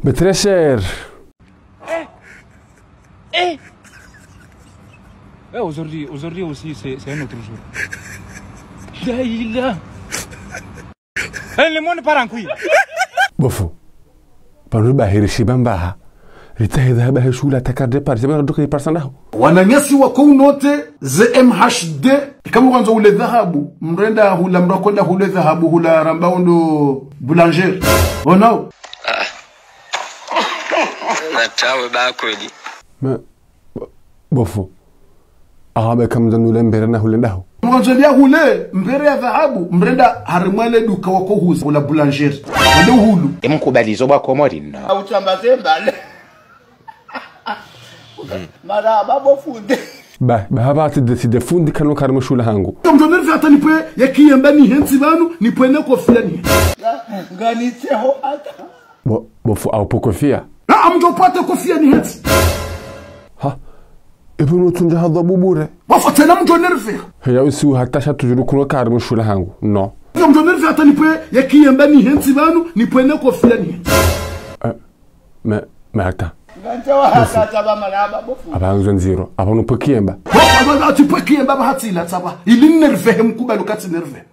Mais très cher. Aujourd'hui aussi, c'est un autre jour. Là. Le monde part en couille. Bofo. Panu bahiri shibambaha. Ritahidha bahe shula takarde par. Sema ndoka iparsanaho. Wananyasi wako unote ZMHD kama kwanza ule dhahabu mrenda hula mrakonda hule dhahabu hula rambaundo boulanger. Oh no. Natawe ba kweli. Bofo. Ahabe kamza nule mbere na hule ndaho. Mwanzo hule mbere ya dhahabu mrenda harimwale duka wako huza hula boulanger. Hule hulu. Emukubalizo bakomorina. Autambaze mbale. Mara babo funde. Ba haba ati decide fundi kanu karimo shula hangu. Mtoneri hata nipe yakiyemba ni hensi banu nipe neko fulani. Nganiteho ata. Bofo au pokofia. Amjopata kofia ni hensi. Ha. Ibunu tunja hadha bubure. Wafatana mtoneri. Heya usiu hatasha tujuru kuno karimo shula hangu. No. Mtoneri hata nipe yakiyemba ni hensi banu nipe neko fulani. Me hata. Ngantewa hata taba maraba bofu. Abanzo nziro. Abanu pokiyemba. Bofu ati pokiyemba bahatila taba. Ili nerve mkubalu kati nerve.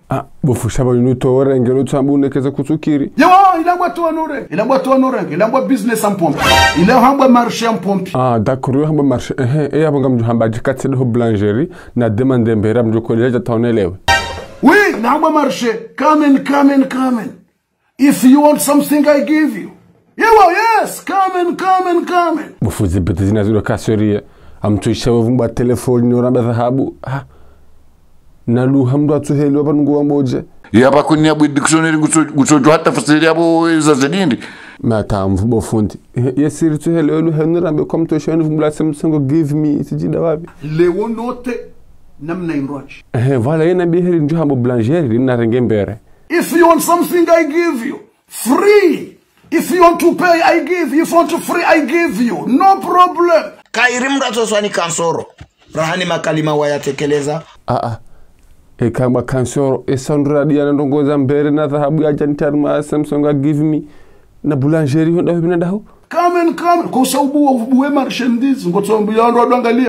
Bofu shaba yunuto orenge no tsambu nekeza kutsukiri. Yawa ilangwa to anore. Ilangwa to anore. Ilangwa business ampompe. Ilangwa marché ampompe. D'accord, hamba marché. Yabanga mjuhamba jikati de boulangerie na demande mbera mjokoleja taonelewe. Oui, nangwa marché. Come in. If you want something I give you. Yes, come in. Bofu zibete zinazuro kasoria. Amtuisha wavumba telefoni noramba dhahabu. Na luhamdu atuheli wapanungu wamboje. Yapa kunia bwi dictionary gusojo hata fasiri yabo za zedindi. Matamvu bofundi. Yesiri tuheli welu henurambe kwa mtuisha wavumba semsango give me sijida wabi. Lewo note namna inrochi. Vala yena biheri njuhambo boulanger na rengembere. If you want something I give you. Free. If you want to pay, I give. If you want to free, I give you. No problem. Kairim ratoswani kansoro. Rahani makalima wayatekeleza. Kama kansoro esandura diana ndongoza mbere na dhahabu ya jantarma Samsung give me na boulangerie honda hobina daho. Come. Kwa sababu uwe marchandise ngotsombu ya ndo angalia.